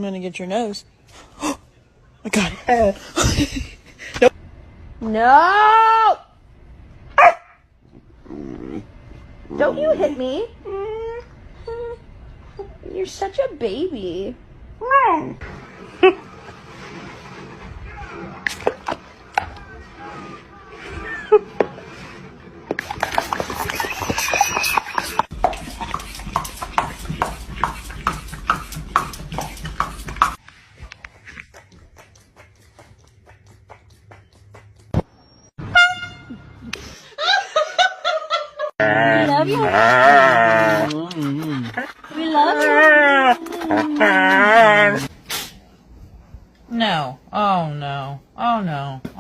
I'm gonna get your nose. I got it. Nope. No! Don't you hit me. You're such a baby. Love you.